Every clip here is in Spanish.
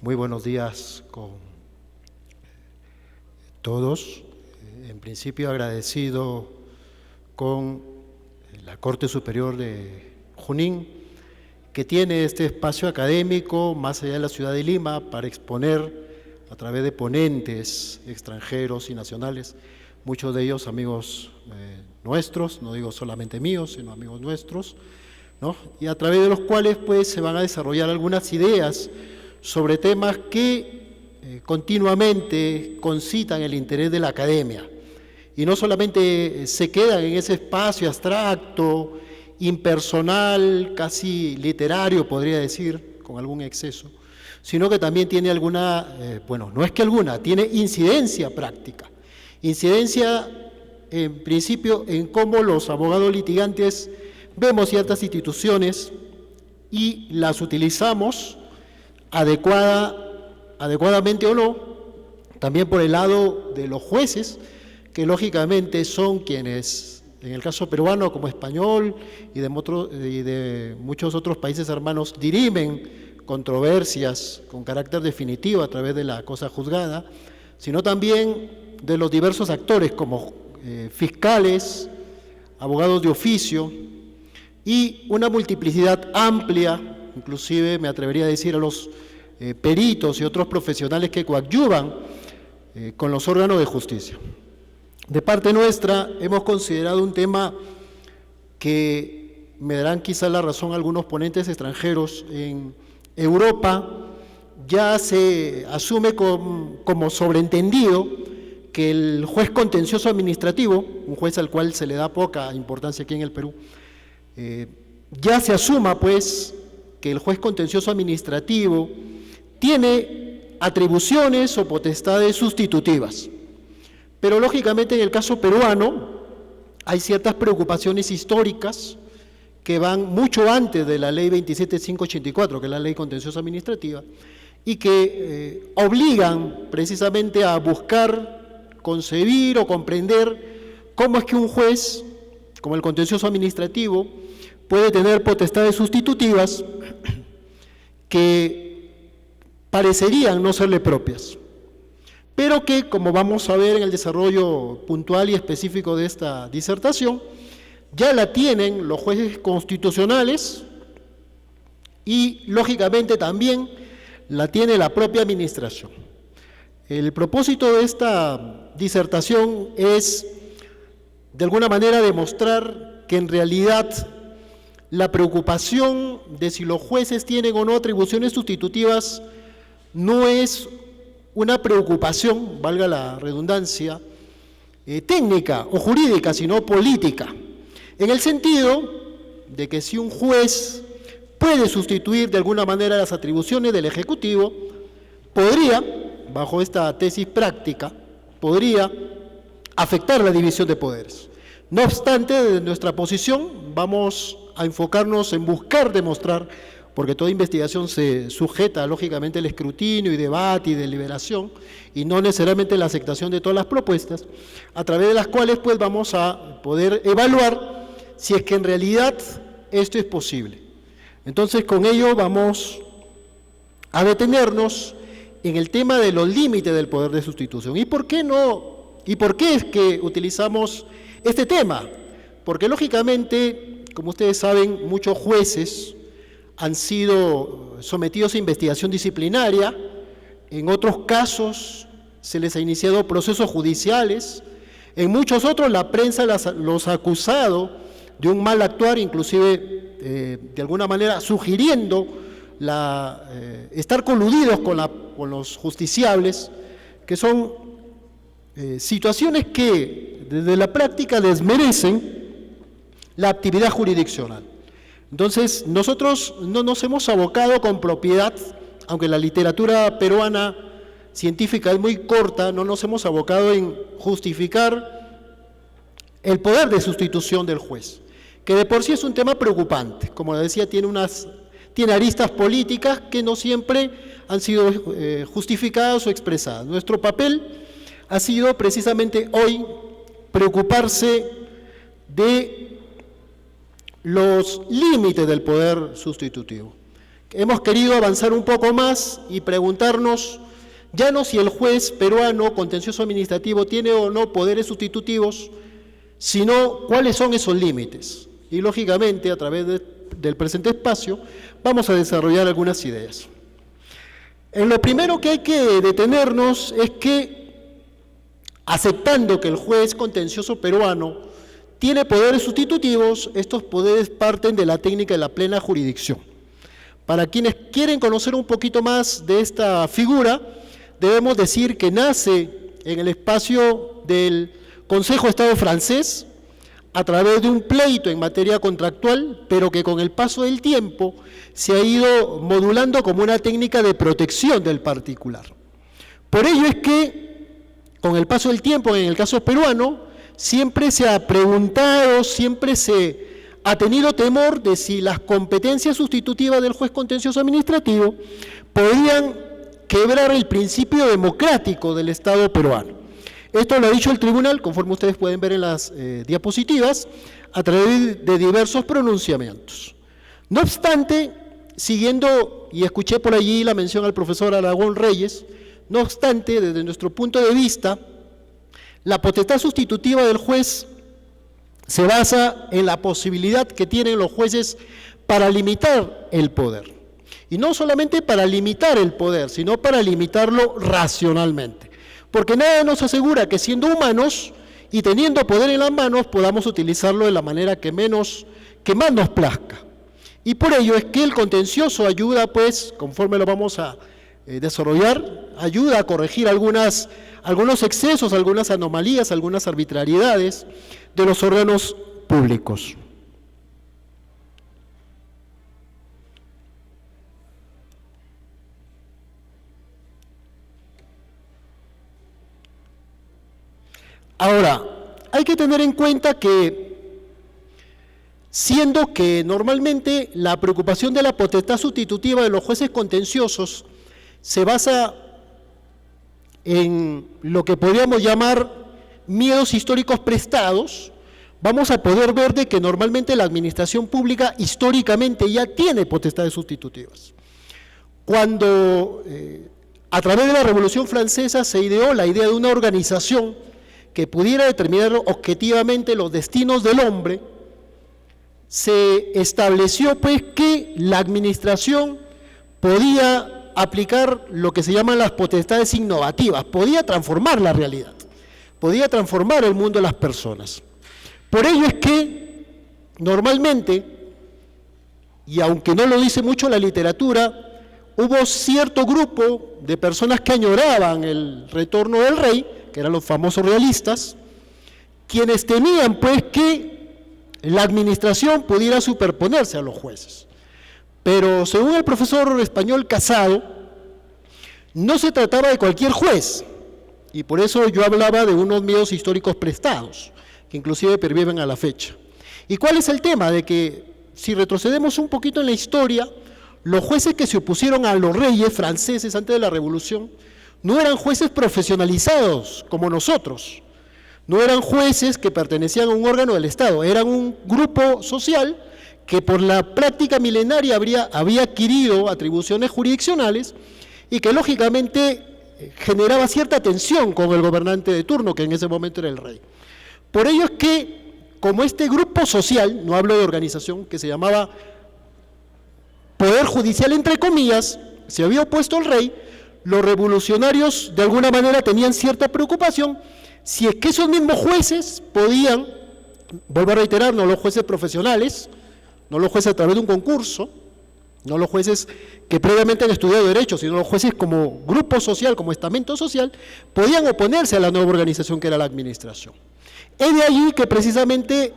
Muy buenos días con todos. En principio agradecido con la Corte Superior de Junín, que tiene este espacio académico más allá de la ciudad de Lima para exponer a través de ponentes extranjeros y nacionales, muchos de ellos amigos nuestros, no digo solamente míos, sino amigos nuestros, ¿no? Y a través de los cuales pues se van a desarrollar algunas ideas sobre temas que continuamente concitan el interés de la academia. Y no solamente se quedan en ese espacio abstracto, impersonal, casi literario, podría decir, con algún exceso, sino que también tiene alguna, bueno, no es que alguna, tiene incidencia práctica. Incidencia, en principio, en cómo los abogados litigantes vemos ciertas instituciones y las utilizamos adecuadamente o no, también por el lado de los jueces, que lógicamente son quienes, en el caso peruano como español y de muchos otros países hermanos, dirimen controversias con carácter definitivo a través de la cosa juzgada, sino también de los diversos actores como fiscales, abogados de oficio y una multiplicidad amplia, inclusive me atrevería a decir a los peritos y otros profesionales que coadyuvan con los órganos de justicia. De parte nuestra hemos considerado un tema que me darán quizá la razón algunos ponentes extranjeros. En Europa ya se asume como sobreentendido que el juez contencioso administrativo, un juez al cual se le da poca importancia aquí en el Perú, ya se asuma pues que el juez contencioso administrativo tiene atribuciones o potestades sustitutivas. Pero lógicamente en el caso peruano hay ciertas preocupaciones históricas que van mucho antes de la ley 27584, que es la ley contenciosa administrativa, y que obligan precisamente a buscar, concebir o comprender cómo es que un juez, como el contencioso administrativo, puede tener potestades sustitutivas que parecerían no serle propias, pero que, como vamos a ver en el desarrollo puntual y específico de esta disertación, ya la tienen los jueces constitucionales y, lógicamente, también la tiene la propia administración. El propósito de esta disertación es, de alguna manera, demostrar que en realidad la preocupación de si los jueces tienen o no atribuciones sustitutivas no es una preocupación, valga la redundancia, técnica o jurídica, sino política, en el sentido de que si un juez puede sustituir de alguna manera las atribuciones del Ejecutivo, podría, bajo esta tesis práctica, podría afectar la división de poderes. No obstante, desde nuestra posición vamos a enfocarnos en buscar demostrar, porque toda investigación se sujeta lógicamente al escrutinio y debate y deliberación, y no necesariamente la aceptación de todas las propuestas, a través de las cuales pues vamos a poder evaluar si es que en realidad esto es posible. Entonces con ello vamos a detenernos en el tema de los límites del poder de sustitución. ¿Y por qué no? ¿Y por qué es que utilizamos este tema? Porque lógicamente, como ustedes saben, muchos jueces han sido sometidos a investigación disciplinaria, en otros casos se les ha iniciado procesos judiciales, en muchos otros la prensa los ha acusado de un mal actuar, inclusive de alguna manera sugiriendo estar coludidos con los justiciables, que son situaciones que desde la práctica desmerecen la actividad jurisdiccional. Entonces, nosotros no nos hemos abocado con propiedad, aunque la literatura peruana científica es muy corta, no nos hemos abocado en justificar el poder de sustitución del juez, que de por sí es un tema preocupante. Como decía, tiene aristas políticas que no siempre han sido justificadas o expresadas. Nuestro papel ha sido precisamente hoy preocuparse de los límites del poder sustitutivo. hemos querido avanzar un poco más y preguntarnos ya no si el juez peruano contencioso administrativo tiene o no poderes sustitutivos, sino cuáles son esos límites. Y lógicamente, a través del presente espacio, vamos a desarrollar algunas ideas. En lo primero que hay que detenernos es que, aceptando que el juez contencioso peruano tiene poderes sustitutivos, estos poderes parten de la técnica de la plena jurisdicción. Para quienes quieren conocer un poquito más de esta figura, debemos decir que nace en el espacio del Consejo de Estado francés a través de un pleito en materia contractual, pero que con el paso del tiempo se ha ido modulando como una técnica de protección del particular. Por ello es que, con el paso del tiempo, en el caso peruano, siempre se ha preguntado, siempre se ha tenido temor de si las competencias sustitutivas del juez contencioso administrativo podían quebrar el principio democrático del Estado peruano. Esto lo ha dicho el tribunal, conforme ustedes pueden ver en las diapositivas, a través de diversos pronunciamientos. No obstante, siguiendo, y escuché por allí la mención al profesor Aragón Reyes, no obstante, desde nuestro punto de vista, la potestad sustitutiva del juez se basa en la posibilidad que tienen los jueces para limitar el poder. Y no solamente para limitar el poder, sino para limitarlo racionalmente. Porque nada nos asegura que siendo humanos y teniendo poder en las manos podamos utilizarlo de la manera que más nos plazca. Y por ello es que el contencioso ayuda, pues, conforme lo vamos a desarrollar, ayuda a corregir algunos excesos, algunas anomalías, algunas arbitrariedades de los órganos públicos. Ahora, hay que tener en cuenta que, siendo que normalmente la preocupación de la potestad sustitutiva de los jueces contenciosos se basa en lo que podríamos llamar miedos históricos prestados, vamos a poder ver de que normalmente la administración pública históricamente ya tiene potestades sustitutivas. Cuando a través de la Revolución Francesa se ideó la idea de una organización que pudiera determinar objetivamente los destinos del hombre, se estableció pues que la administración podía aplicar lo que se llaman las potestades innovativas, podía transformar la realidad, podía transformar el mundo de las personas. Por ello es que normalmente, y aunque no lo dice mucho la literatura, hubo cierto grupo de personas que añoraban el retorno del rey, que eran los famosos realistas, quienes temían pues que la administración pudiera superponerse a los jueces. Pero según el profesor español Casado, no se trataba de cualquier juez, y por eso yo hablaba de unos miedos históricos prestados, que inclusive perviven a la fecha. ¿Y cuál es el tema? De que si retrocedemos un poquito en la historia, los jueces que se opusieron a los reyes franceses antes de la Revolución no eran jueces profesionalizados como nosotros, no eran jueces que pertenecían a un órgano del Estado, eran un grupo social que por la práctica milenaria había adquirido atribuciones jurisdiccionales y que lógicamente generaba cierta tensión con el gobernante de turno, que en ese momento era el rey. Por ello es que, como este grupo social, no hablo de organización, que se llamaba Poder Judicial entre comillas, se había opuesto al rey, los revolucionarios de alguna manera tenían cierta preocupación si es que esos mismos jueces podían, vuelvo a reiterar, no los jueces profesionales, no los jueces a través de un concurso, no los jueces que previamente han estudiado Derecho, sino los jueces como grupo social, como estamento social, podían oponerse a la nueva organización que era la administración. Es de allí que precisamente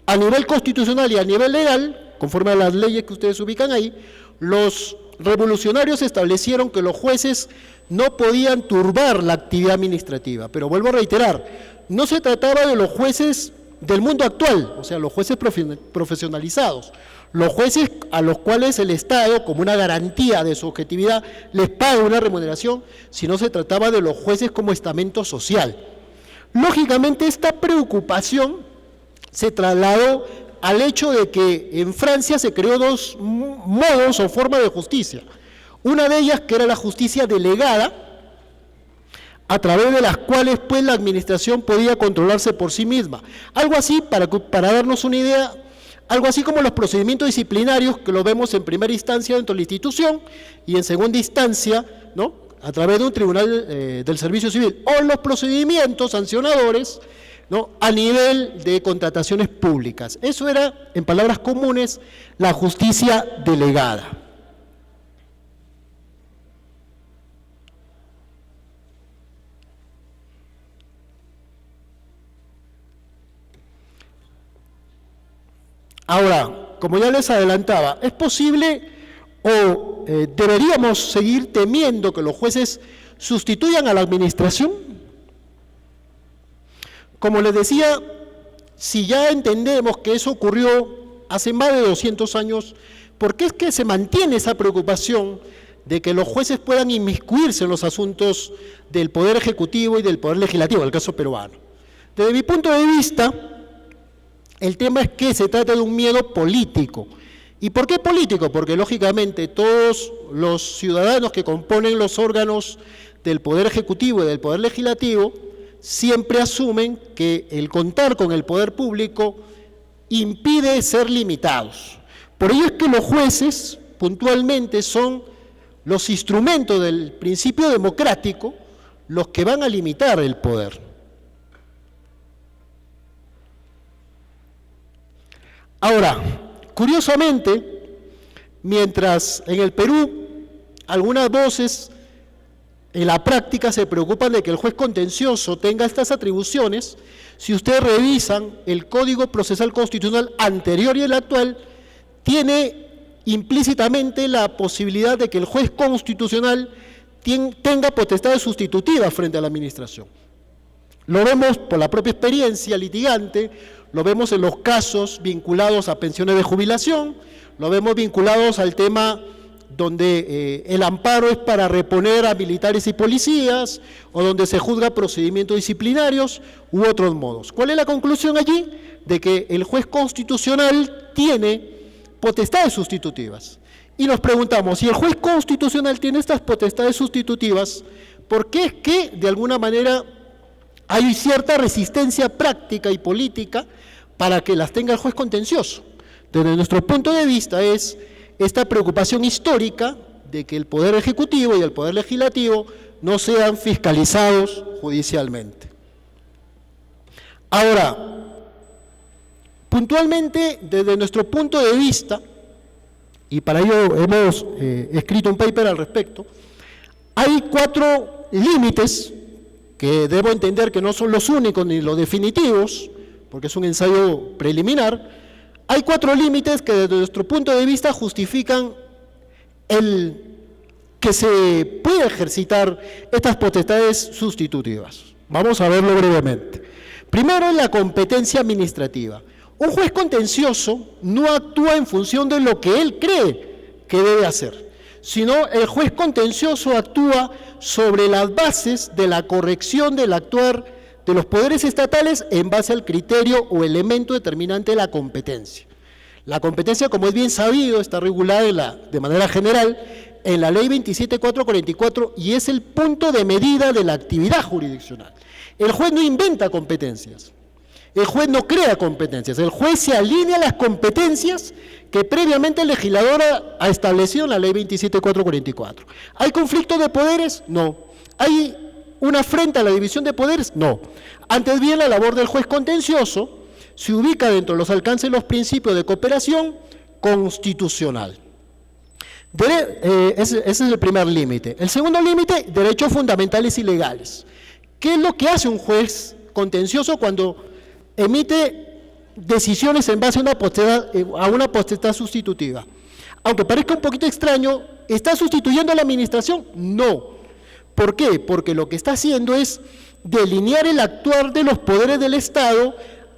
a nivel constitucional y a nivel legal, conforme a las leyes que ustedes ubican ahí, los revolucionarios establecieron que los jueces no podían turbar la actividad administrativa. Pero vuelvo a reiterar, no se trataba de los jueces del mundo actual, o sea, los jueces profesionalizados, los jueces a los cuales el Estado, como una garantía de su objetividad, les paga una remuneración, sino se trataba de los jueces como estamento social. Lógicamente, esta preocupación se trasladó al hecho de que en Francia se creó dos modos o formas de justicia. Una de ellas que era la justicia delegada, a través de las cuales pues la administración podía controlarse por sí misma. Algo así, para darnos una idea, algo así como los procedimientos disciplinarios que lo vemos en primera instancia dentro de la institución y en segunda instancia, ¿no?, a través de un tribunal del servicio civil, o los procedimientos sancionadores, ¿no?, a nivel de contrataciones públicas. Eso era, en palabras comunes, la justicia delegada. Ahora, como ya les adelantaba, ¿es posible o deberíamos seguir temiendo que los jueces sustituyan a la administración? Como les decía, si ya entendemos que eso ocurrió hace más de 200 años, ¿por qué es que se mantiene esa preocupación de que los jueces puedan inmiscuirse en los asuntos del Poder Ejecutivo y del Poder Legislativo, en el caso peruano? Desde mi punto de vista, el tema es que se trata de un miedo político. ¿Y por qué político? Porque lógicamente todos los ciudadanos que componen los órganos del Poder Ejecutivo y del Poder Legislativo siempre asumen que el contar con el poder público impide ser limitados. Por ello es que los jueces puntualmente son los instrumentos del principio democrático los que van a limitar el poder. Ahora, curiosamente, mientras en el Perú algunas voces en la práctica se preocupan de que el juez contencioso tenga estas atribuciones, si ustedes revisan el Código Procesal Constitucional anterior y el actual, tiene implícitamente la posibilidad de que el juez constitucional tenga potestades sustitutivas frente a la administración. Lo vemos por la propia experiencia litigante, lo vemos en los casos vinculados a pensiones de jubilación, lo vemos vinculados al tema donde el amparo es para reponer a militares y policías, o donde se juzga procedimientos disciplinarios u otros modos. ¿Cuál es la conclusión allí? De que el juez constitucional tiene potestades sustitutivas. Y nos preguntamos, si el juez constitucional tiene estas potestades sustitutivas, ¿por qué es que de alguna manera hay cierta resistencia práctica y política para que las tenga el juez contencioso? Desde nuestro punto de vista es esta preocupación histórica de que el Poder Ejecutivo y el Poder Legislativo no sean fiscalizados judicialmente. Ahora, puntualmente, desde nuestro punto de vista, y para ello hemos escrito un paper al respecto, hay 4 límites que debo entender que no son los únicos ni los definitivos, porque es un ensayo preliminar. Hay 4 límites que desde nuestro punto de vista justifican el que se pueda ejercitar estas potestades sustitutivas. Vamos a verlo brevemente. Primero, la competencia administrativa. Un juez contencioso no actúa en función de lo que él cree que debe hacer, sino el juez contencioso actúa sobre las bases de la corrección del actuar de los poderes estatales en base al criterio o elemento determinante de la competencia. La competencia, como es bien sabido, está regulada de manera general en la Ley 27.444 y es el punto de medida de la actividad jurisdiccional. El juez no inventa competencias, el juez no crea competencias, el juez se alinea a las competencias que previamente el legislador ha establecido en la Ley 27.444. ¿Hay conflicto de poderes? No. ¿Hay una afrenta a la división de poderes? No. Antes bien, la labor del juez contencioso se ubica dentro de los alcances de los principios de cooperación constitucional. Ese es el primer límite. El segundo límite, derechos fundamentales y legales. ¿Qué es lo que hace un juez contencioso cuando emite decisiones en base a una potestad sustitutiva? Aunque parezca un poquito extraño, ¿está sustituyendo a la administración? No. ¿Por qué? Porque lo que está haciendo es delinear el actuar de los poderes del Estado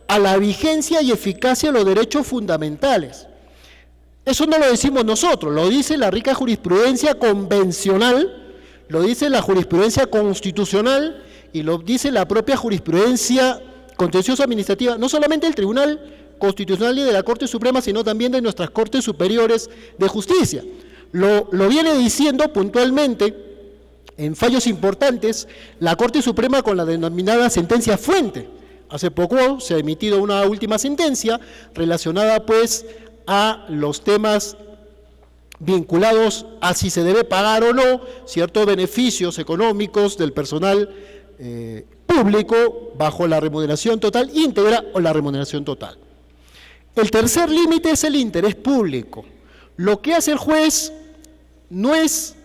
a la vigencia y eficacia de los derechos fundamentales. Eso no lo decimos nosotros, lo dice la rica jurisprudencia convencional, lo dice la jurisprudencia constitucional y lo dice la propia jurisprudencia contencioso administrativa, no solamente del Tribunal constitucionales de la Corte Suprema, sino también de nuestras Cortes Superiores de Justicia. Lo viene diciendo puntualmente en fallos importantes la Corte Suprema con la denominada sentencia fuente. Hace poco se ha emitido una última sentencia relacionada pues a los temas vinculados a si se debe pagar o no ciertos beneficios económicos del personal público bajo la remuneración total íntegra o la remuneración total. El tercer límite es el interés público. Lo que hace el juez no es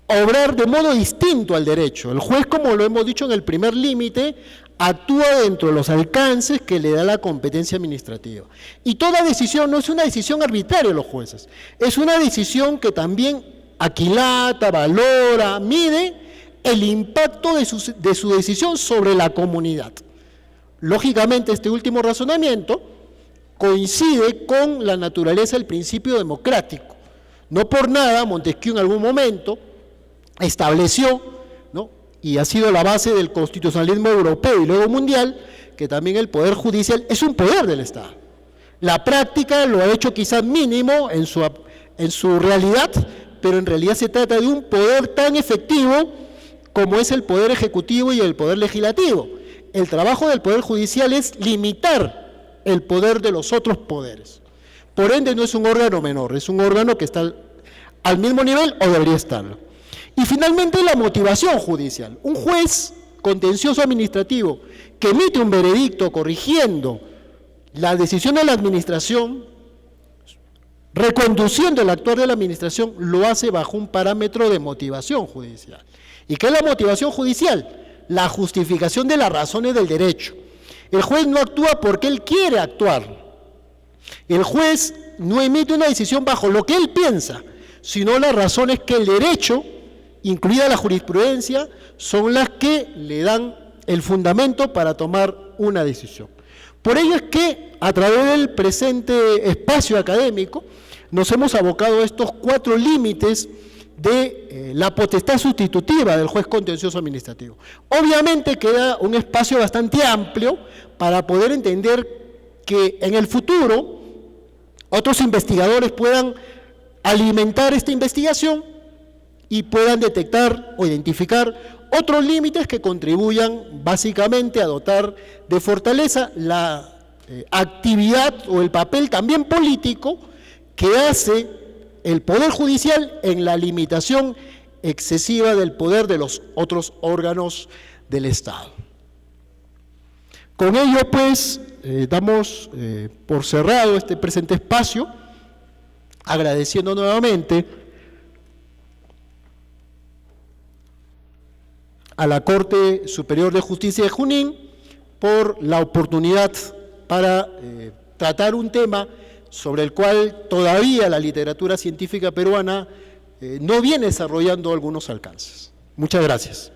obrar de modo distinto al derecho. El juez, como lo hemos dicho en el primer límite, actúa dentro de los alcances que le da la competencia administrativa. Y toda decisión no es una decisión arbitraria de los jueces, es una decisión que también aquilata, valora, mide el impacto de su decisión sobre la comunidad. Lógicamente, este último razonamiento coincide con la naturaleza del principio democrático. No por nada Montesquieu en algún momento estableció, ¿no?, y ha sido la base del constitucionalismo europeo y luego mundial, que también el poder judicial es un poder del Estado. La práctica lo ha hecho quizás mínimo en su realidad, pero en realidad se trata de un poder tan efectivo como es el poder ejecutivo y el poder legislativo. El trabajo del poder judicial es limitar el poder de los otros poderes. Por ende, no es un órgano menor, es un órgano que está al mismo nivel o debería estarlo. Y finalmente, la motivación judicial. Un juez contencioso administrativo que emite un veredicto corrigiendo la decisión de la administración, reconduciendo el actuar de la administración, lo hace bajo un parámetro de motivación judicial. ¿Y qué es la motivación judicial? La justificación de las razones del derecho. El juez no actúa porque él quiere actuar. El juez no emite una decisión bajo lo que él piensa, sino las razones que el derecho, incluida la jurisprudencia, son las que le dan el fundamento para tomar una decisión. Por ello es que, a través del presente espacio académico, nos hemos abocado a estos 4 límites de la potestad sustitutiva del juez contencioso administrativo. Obviamente queda un espacio bastante amplio para poder entender que en el futuro otros investigadores puedan alimentar esta investigación y puedan detectar o identificar otros límites que contribuyan básicamente a dotar de fortaleza la actividad o el papel también político que hace el Poder Judicial en la limitación excesiva del poder de los otros órganos del Estado. Con ello, pues, damos por cerrado este presente espacio, agradeciendo nuevamente a la Corte Superior de Justicia de Junín por la oportunidad para tratar un tema sobre el cual todavía la literatura científica peruana no viene desarrollando algunos alcances. Muchas gracias.